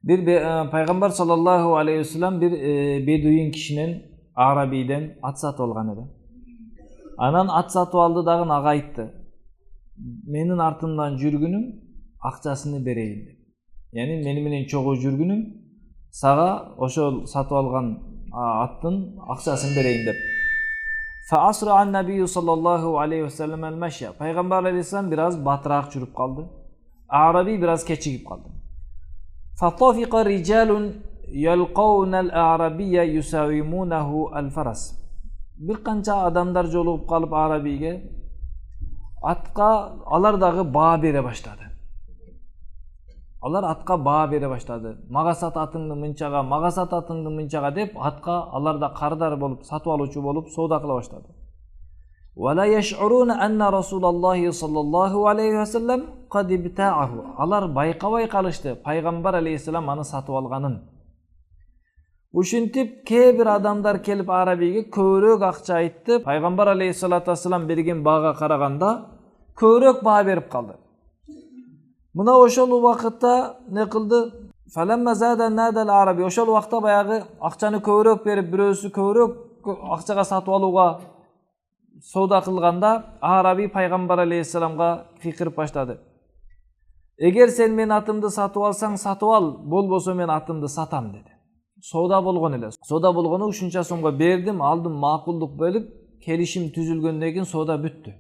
Пайгамбар саллаллаху алейхи вассалам bir бедуин кишинен Арабийден ат сатып алган эди. Анан ат сатып алды дагы ага айтты. Менин артымдан жүргүнүң акчасыны берейин деп. Яни мени менен чогуу жүргүнүң сага ошол сатып алган аттын акчасын берейин деп. Fa asra an-nabiy sallallahu aleyhi ve sellem el-meşya. Peygamber aleyhisselam biraz batıraak жүрүп kaldı. Arabi biraz keçigip kaldı. فَطَفِقَ رِجَالٌ يَلْقَوْنَ الْأَعْرَبِيَّ يُسَوِمُونَهُ الْفَرَسِ. Bir kança adamlar jolup kalıp Arabi'ye atka alar dağı bağ bere başladı. Alar atka bağ bere başladı. Maga sat atыңды мынчага, maga sat atыңды мынчага dep atka alar da kardar bolup satıp aluvchi bolup sowda kıla başladı. وَلَا يَشْعُرُونَ أَنَّ رَسُولَ اللّٰهِ صَلَّى اللّٰهُ عَلَيْهِ وَسَلَّمْ قَدْ اِبْتَاعَهُ. Alar bayqabay kalıştı. Peygamber aleyhisselam anı satıp alganın. Uşintip kebir adamlar kelip Arabi'ye köyrök akça aytты. Peygamber aleyhissalatu vesselam bergen bağa karaganda köyrök bağa berip kaldı. Buna oşol vakıtta ne kıldı? فَلَمَّ زَادَ نَادَ الْعَرَبِي. Oşol vakta bayağı akçanı köyrök berip birösü köyrök akçaga satıp aluga sowda kılganda Arabi Peygamber aleyhisselamga fikir başladı. Eğer sen men atımды satıp alsaң satıp al, bolboso men atımды satam dedi. Sowda bolgon ele. Sowda bolgonu uşuncha so'mga berdim, aldım, makulduk bölüp, kelişim tüzülgöndөн keyin sowda бүтtü.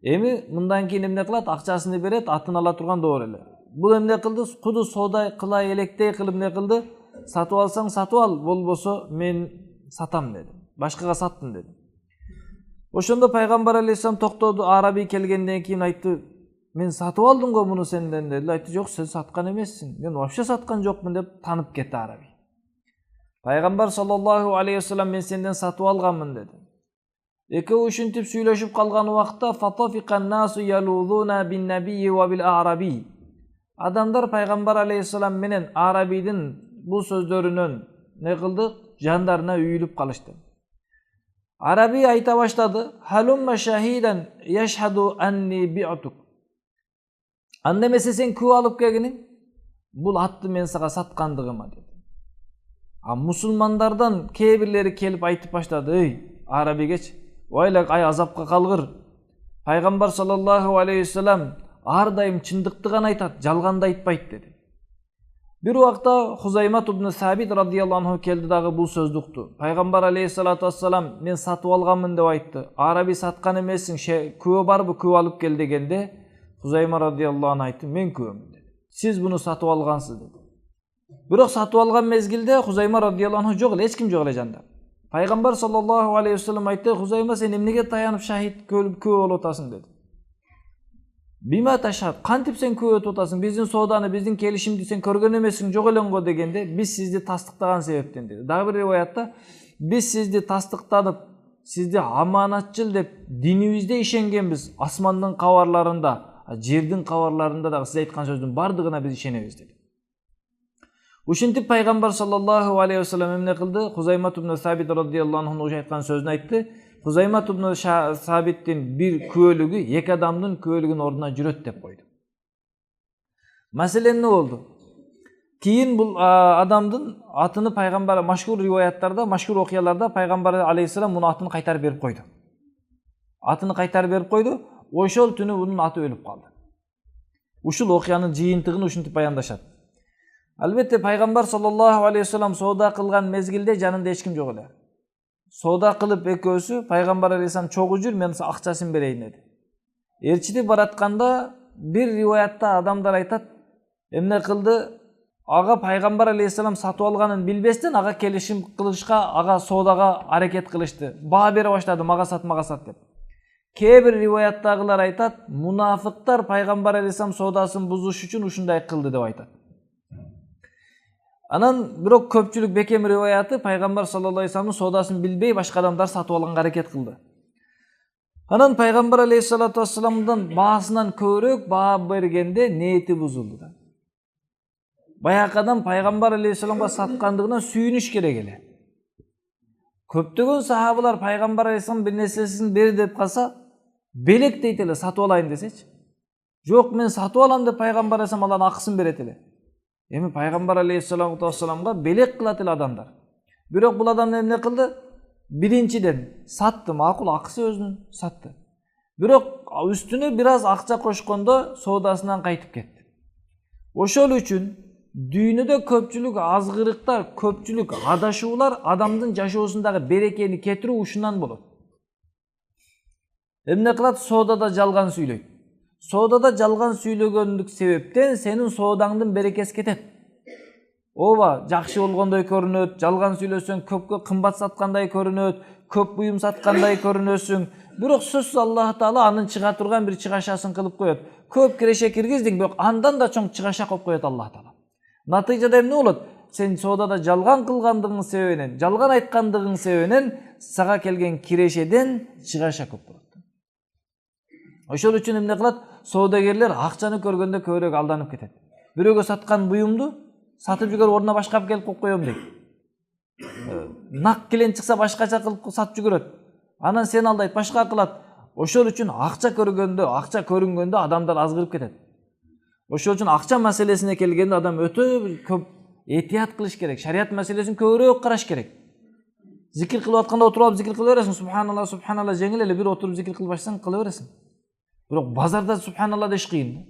Эми мындан кийин эмне кылат? Акчасын берет, атын ала турган doğru эле. Бул эмне кылды? Куду сowda кыла электей кылып эмне кылды? Сатып алсаң сатып ал, болбосо мен сатам dedi. Башкага саттым dedi. Ошондо Пайгамбар алейхиссалам токтоду. Араби келгенден кийин айтты: "Мен сатып алдым го муну сенден" dedi. Айтты: "Жок, сен саткан эмессиң. Мен вообще саткан жокмун" деп танып кетти Араби. Пайгамбар саллаллаху алейхи вассалам мен сенден сатып алганмын dedi. Экөө ушинтип сүйлөшүп калган убакта фатафикан насу ялузуна бин набийи ва бил араби. Адамдар Пайгамбар алейхиссалам менен Арабидин бул сөздөрүнөн не кылды? Жандарына үйүлүп калышты. Arabi ayta başladı. Halumma şahiden yeşhadu anni bi'tuk. Annemese sen küv alıp gelginin. Bul attı men sağa satkandığıma dedi. Musulmanlardan kebirleri kelip aytıp başladı. Ey Arabi geç. Oylak ay azapka kalgır. Peygamber sallallahu aleyhi ve sellem ardayım çındıkты gana aytat, жалганды айтпайт dedi. Bir vakta Huzaymat ibn Sabit radıyallahu anh keldi dağı bu sözdüktü. Peygamber aleyhissalatu vesselam men satıp alganmın dep aytты. Arabi satkan emessin, küve barбы, küve alıp gel degende Huzayma radıyallahu anh aytты, men küvemün dedi. Siz bunu satıp algansız dedi. Bирок satıp algan mezgilde Huzayma radıyallahu anh jok ele, hiç kim jok ele janda. Peygamber sallallahu aleyhi ve sellem aytты, Huzayma sen emnege tayanıp şahit küve bolup otasың dedi. Bima taşhat, kantip sen küve otasың, bizdin sowdаны, bizdin kelişimdi sen körgөн emesiň jok eleň degende, biz sizdi tasdiktagan sebepten dedi. Dagы bir riwayatta biz sizdi tasdiktanyp, sizdi amanatçıl dep dinibizde işengenbiz. Asmandın kawarlarında, жердин kawarlarında da siz aytkan sözdün bardığına biz işenebиz dedi. Uşintip Peygamber sallallahu aleyhi ve sellem emne kıldı? Huzaymat ibn Sabit radıyallahu anh'ın oşa aytkan sözünü aytты. Huzaymat ibn Sabit'in bir küölügü iki adamdın küölügün orduna jüröt dep koydu. Meselen ne oldu? Keyin bu adamdın atını Peygamber maşhur rivayatlarda, maşhur okuyalarda Peygamber aleyhisselam bunu atını kaytar berip koydu. Atını kaytar berip koydu. Oşol tünü bunun atı ölüp kaldı. Uşul okuyanın jıyıntыгын uşintip bayandaşat. Albatta Peygamber sallallahu aleyhi ve sellem sowda kılgan mezgilde janında hiç kim jok ele. Sowda kılıp ekөөsü Peygamber aleyhisselam çoğu jür, men akçaсын bereyin dedi. Elçiti baratkanda bir rivayatta adamlar aytat, emne kıldı? Aga Peygamber aleyhisselam satıp alganын bilbestен aga kelişim kılışka, aga sowdaga hareket kılıştı. Bağa bere başladı, maga sat dep. Kebir rivayattagılar aytat, munafıklar Peygamber aleyhisselam sowdaсын buzuş üçün uşunday kıldı dep aytat. Anan bирок köpçülük bekem rivayatı Peygamber sallallahu aleyhi ve sellem'in sowdaсын bilbey başka adamlar satıp alganга hareket kıldı. Anan Peygamber aleyhissalatu vesselam'dan baasından köyrök baa bергенде niyeti buzuldu da. Bayak adam Peygamber aleyhisselam'a satkandığına suyunuş gerek ele. Köptөгөн sahabalar Peygamber aleyhisselam bir nesesini beri dep kalsa belek deyt ele, satıp alayın deseç. Jok men satıp alam dep Peygamber aleyhisselam alan akısın beret ele. Эми пайгамбар алейхиссаламу ассаламга белек кылат эле адамдар. Бирок бул адам эмне кылды? Биринчиден сатты, макул акысы өзүнүн сатты. Бирок үстүнө бир аз акча кошкондо соодасынан кайтып кетти. Ошол үчүн дүйнөдө көпчүлүк азгырыктар, көпчүлүк адашуулар адамдын жашоосундагы берекени кетирүү ушундан болот. Эмне кылат? Соодада жалган сүйлөйт. Соодада жалган сүйлөгөндүк себептен сенин соодаңдын берекеси кетет. Ооба, жакшы болгондой көрүнөт, жалган сүйлөсөң көпкө кымбат саткандай көрүнөт, көп буюм саткандай көрүнөсүң. Бирок сөзсүз Аллах Таала анын чыга турган бир чыгашасын кылып коет. Көп киреше киргиздиң, бирок андан да чоң чыгаша коюп коет Аллах Таала. Натыйжада эмне болот? Сен соодада жалган кылгандыгың себебинен, жалган айткандыгың себебинен сага келген кирешеден чыгаша көп болот. Ошол үчүн эмне кылат? Соодагерлер акчаны көргөндө көбүрөөк алданып кетет. Бирөөгө саткан буюмду сатып жүгөрүп ордуна башка алып келип коем дейт. Нак келен чыкса башкача кылып сатып жүгөрөт. Анан сени алдайт, башка кылат. Ошол үчүн акча көрүнгөндө адамдар азгырып кетет. Ошол үчүн акча маселесине келгенде адам өтө көп этият кылыш керек. Шарият маселесин көбүрөөк караш керек. Зикир кылып атканда отуруп алып зикир кыла бересиң, субханалла, субханалла жеңил эле бир отуруп зикир кылып башсаң кыла бересиң. Бирок базарда субханалла деш кыйын.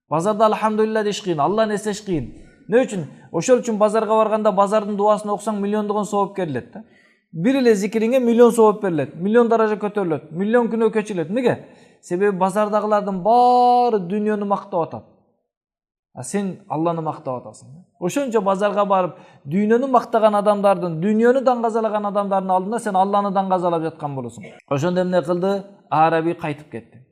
Базарда алхамдулилла деш кыйын, Алланы эстеш кыйын. Не үчүн? Ошол үчүн базарга барганда базардын дуасын окусаң миллиондогон сооп берилет да. Бир эле зикириңе миллион сооп берилет, миллион даража көтөрүлөт, миллион күнөө кечирилет. Эмнеге? Себеби базардагылардын баары дүйнөнү мактап атат. А сен Алланы мактап атасың. Ошончо базарга барып, дүйнөнү мактаган адамдардын, дүйнөнү даңгазалаган адамдардын алдында сен Алланы даңгазалап жаткан болосуң. Ошондо эмне кылды? Араби кайтып кетти.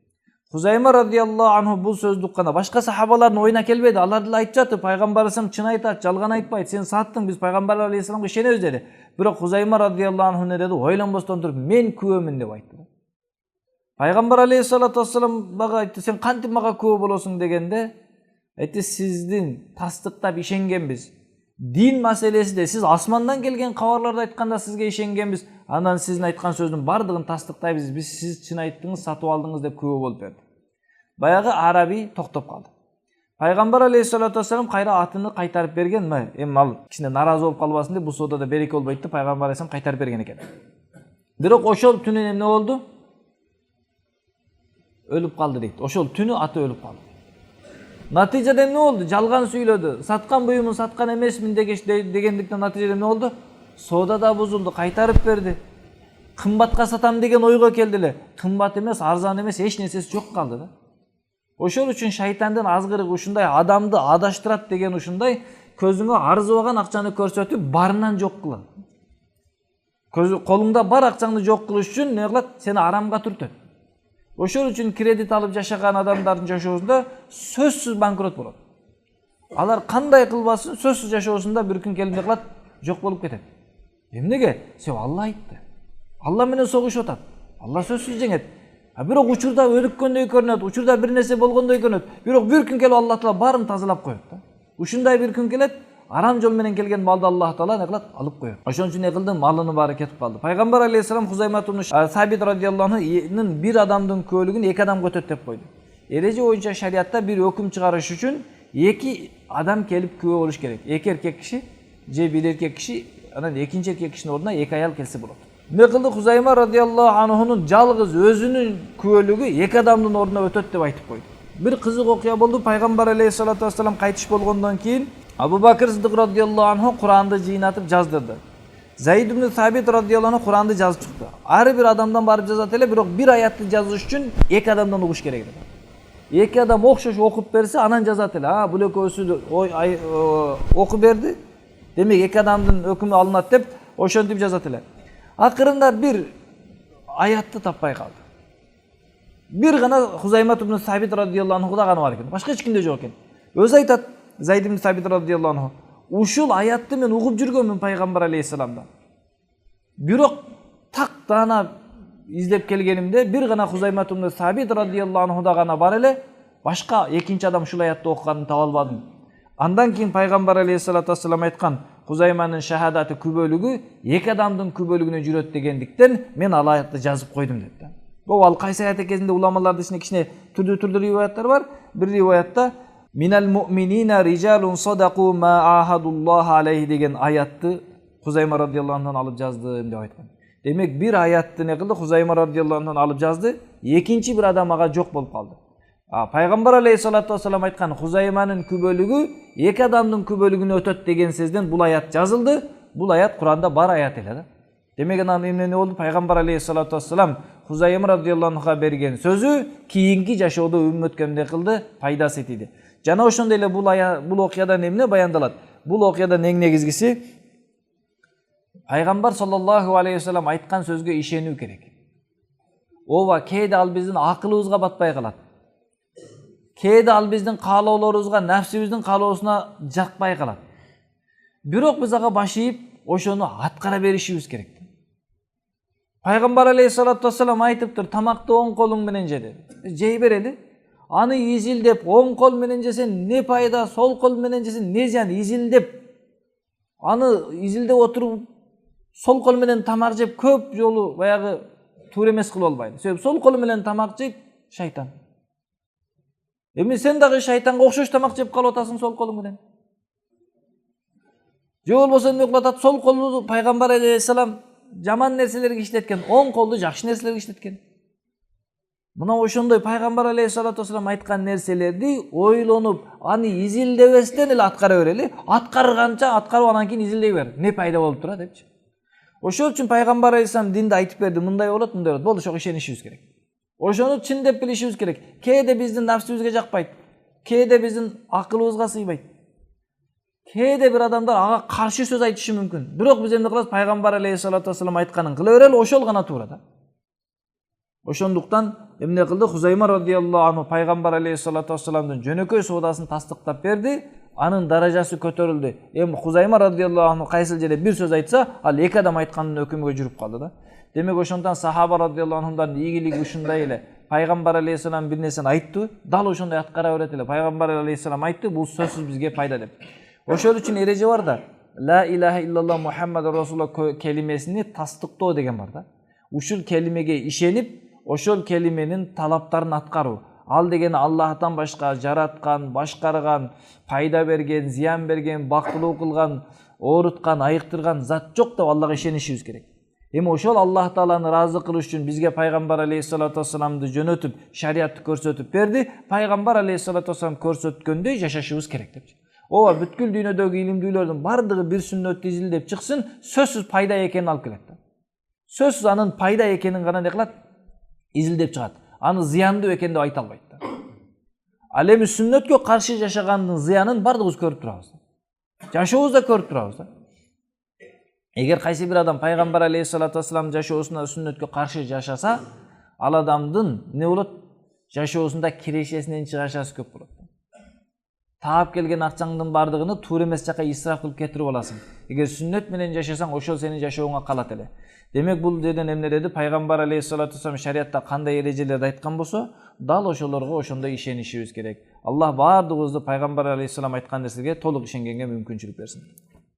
Хузайма радиаллаху анху бул сөздү укканда башка сахабалардын оюна келбеди. Алар деле айтып жатты, пайгамбар алейхисалам чын айтат, жалган айтпайт. Сен саттың, биз пайгамбар алейхисаламга ишенебиз деди. Бирок Хузайма радиаллаху анху не деди? Ойлонбостон туруп мен күбөмүн деп айтты. Пайгамбар алейхиссалату вассаламга айтты, сен кантип мага күбө болосуң дегенде, айтты, сиздин тастыктап ишенгенбиз. Дин маселесинде сиз асмандан келген кабарларды айтканда сизге ишенгенбиз. Андан сиздин айткан сөздүн бардыгын тастыктайбыз. Биз сиз чын айттыңыз, сатып алдыңыз деп күбө болуп берди. Баягы араби токтоп калды. Пайгамбар алейхиссалату вассалам кайра атыны кайтарып берген. Эми ал кичине наразы болуп калбасын деп, бул соодада береке болбойт деп пайгамбар алейхиссалам кайтарып берген экен. Бирок ошол түнү эмне болду? Өлүп калды дейт. Ошол түнү аты өлүп калды. Натыйжада эмне болду? Жалган сүйлөдү. Саткан буюмун саткан эмесмин дегендиктен натыйжада эмне болду? Соода да бузулду, кайтарып берди. Кымбатка сатам деген ойго келди эле. Кымбат эмес, арзан эмес, эч нерсеси жок калды да. Ошол үчүн шайтандын азгырыгы ушундай, адамды адаштырат деген ушундай, көзүңө арзыбаган акчаны көрсөтүп барынан жок кылат. Колуңда бар акчаңды жок кылыш үчүн эмне кылат? Сени арамга түртөт. Ошол үчүн кредит алып жашаган адамдардын жашоосунда сөзсүз банкрот болот. Алар кандай кылбасын, сөзсүз жашоосунда бир күн келип кылат, жок болуп кетет. Эмнеге? Себеби Алла айтты. Алла менен согушуп атат. Алла сөзсүз жеңет. Бирок учурда өлүккөндөй көрүнөт, учурда бир нерсе болгондой көрүнөт. Бирок бир күн келип Алла Таала баарын тазалап коет да. Ушундай бир күн келет, арам жол менен келген малды Аллах Таала не кылат? Алып коет. Ошон үчүн не кылды? Малынын баары кетип калды. Пайгамбар алейхисалам Хузаймат ибн Сабит радиаллаху анхунун бир адамдын көөлүгүн эки адамга өтөт деп койду. Эреже боюнча шариатта бир өкүм чыгарыш үчүн эки адам келип күбө болуш керек. Эки эркек киши же бир эркек киши, анан экинчи эркек кишинин ордуна эки аял келсе болот. Эмне кылды? Хузайма радиаллаху анхунун жалгыз өзүнүн күбөлүгү эки адамдын ордуна өтөт деп айтып койду. Бир кызык окуя болду. Пайгамбар алейхиссалату вассалам кайтыш болгондон кийин Абу Бакр Сиддик радиаллаху анху Куранды жыйнатып жаздырды. Заид ибн Сабит радиаллаху анху Куранды жазып чыкты. Ар бир адамдан барып жазат эле, бирок бир аятты жазыш үчүн эки адамдан угуш керек экен. Эки адам окшош окуп берсе, анан жазат эле. Бул экөөсү окуп берди. Демек эки адамдын өкүмү алынат деп ошентип жазат эле. Акырында бир аятты таппай калды. Бир гана Хузаймат ибн Сабит радиаллаху анхуда гана бар экен. Башка эч кимде жок экен. Өзү айтат, Заид ибн Сабит радиаллаху анху, ушул аятты мен угуп жүргөнмүн пайгамбар алейхиссаламдан. Бирок тактана издеп келгенимде бир гана Хузаймат ибн Сабит радиаллаху анхуда гана бар эле, башка экинчи адам ушул аятты окуганын таба албадым. Андан кийин пайгамбар алейхиссалату вассалам айткан, Хузайманын шахадаты күбөлүгү эки адамдын күбөлүгүнө жүрөт дегендиктен мен ал аятты жазып койдум деп. Ал кайсы аят экенинде уламалардын ичинде кичине түрдүү риваяттар бар. Бир риваятта Minal mu'minina rijalun sadaqu ma ahadullah alayhi деген аятты Хузайма радиаллаху анхудан алып жаздым деп айткан. Демек бир аятты не кылды? Хузайма радиаллаху анхудан алып жазды, экинчи бир адам ага жок болуп калды. Пайгамбар алейхиссалату вассалам айткан Хузайманын күбөлүгү эки адамдын күбөлүгүнө өтөт деген сөздөн бул аят жазылды. Бул аят Куранда бар аят эле да. Демек анан эмне болду? Пайгамбар алейхиссалату вассалам Хузайма радиаллаху анхуга берген сөзү кийинки жашоодо үммөткө эмне кылды? Пайдасы тиди. Жана ошондой эле бул окуядан эмне баяндалат? Бул окуядан эң негизгиси Пайгамбар саллаллаху алейхи вассалам айткан сөзгө ишенүү керек. Ооба, кээде ал биздин акылыбызга батпай калат. Кээде ал биздин каалоолорубузга, нафсибиздин каалоосуна жакпай калат. Бирок биз ага баш ийип, ошону аткара беришибиз керек. Пайгамбар алейхиссалату вассалам айтыптыр, тамакты оң колуң менен же деп. Жей берели. Аны изилдеп оң кол менен жесең не пайда, сол кол менен жесең не зыян? Изилдеп аны изилдеп отуруп сол кол менен тамак жеп көп жолу баягы туура эмес кылып албайт. Себеби сол кол менен тамак жейт шайтан. Эми сен дагы шайтанга окшош тамак жеп калып атасың сол колуң менен. Же болбосо эмне кылып атат? Сол колду Пайгамбар алейхиссалам жаман нерселерге иштеткен, оң колду жакшы нерселерге иштеткен. Мына ошондой Пайгамбар алейхиссалату вассалам айткан нерселерди ойлонуп, аны изилдебестен эле аткара берели. Аткарганча аткарып анан кийин изилдей бер. Не пайда болуп тура депчи. Ошол үчүн Пайгамбар алейхиссалам динди айтып берди. Мындай болот, мындай болот. Болду, ошого ишенишибиз керек. Ошону чын деп билишибиз керек. Кээде биздин нафсибизге жакпайт. Кээде биздин акылыбызга сыйбайт. Кээде бир адамдар ага каршы сөз айтышы мүмкүн. Бирок биз эмне кылабыз? Пайгамбар алейхиссалату вассалам айтканын кыла берели, ошол гана туура да. Ошондуктан эмне кылды? Хузайма радиаллаху анху Пайгамбар алейхиссалату вассаламдын жөнөкөй соодасын тастыктап берди. Анын даражасы көтөрүлдү. Эми Хузайма радиаллаху анху кайсыл жерде бир сөз айтса, ал эки адам айткандын өкүмүгө жүрүп калды да. Демек ошондон сахаба радиаллаху анхудан ийгилиги ушундай эле. Пайгамбар алейхиссалам бир нерсени айтты, дал ошондой аткара берет эле. Пайгамбар алейхиссалам айтты, бул сөзсүз бизге пайда деп. Ошол үчүн эреже бар да. Ла илаха иллаллах Мухаммаду расулуллах келимесини тастыктоо деген бар да. Ушул келимеге ишенип, ошол келименин талаптарын аткаруу. Ал деген Аллахтан башка жараткан, башкарган, пайда берген, зыян берген, бактылуу кылган, ооруткан, айыктырган зат жок деп Аллага ишенишибиз керек. Эми ошол Аллах тааланы ыраазы кылыш үчүн бизге Пайгамбар алейхиссалату вассаламды жөнөтүп, шариатты көрсөтүп берди. Пайгамбар алейхиссалату вассалам көрсөткөндөй жашашыбыз керек деп. Ооба, бүткүл дүйнөдөгү илимдүүлөрдүн бардыгы бир сүннөттү изилдеп чыксын, сөзсүз пайда экенин алып келет да. Сөзсүз анын пайда экенин гана не кылат? Изилдеп чыгат. Аны зыяндуу экен деп айта албайт да. Ал эми сүннөткө каршы жашагандын зыянын бардыгыбыз көрүп турабыз. Жашообузда көрүп турабыз да. Эгер кайсы бир адам Пайгамбар алейхиссалату вассалам жашоосунда сүннөткө каршы жашаса, ал адамдын не болот? Жашоосунда кирешесинен чыгашасы көп болот. Таап келген акчаңдын бардыгыны туура эмес жака исраф кылып кетирип аласың. Эгер сүннөт менен жашасаң, ошол сенин жашооңа калат эле. Демек бул жерден эмне деди? Пайгамбар алейхиссалату вассалам шариатта кандай эрежелерди айткан болсо, дал ошолорго ошондой ишенишибиз керек. Аллах бардыгыбызды Пайгамбар алейхиссалам айткан нерсеге толук ишенгенге мүмкүнчүлүк берсин.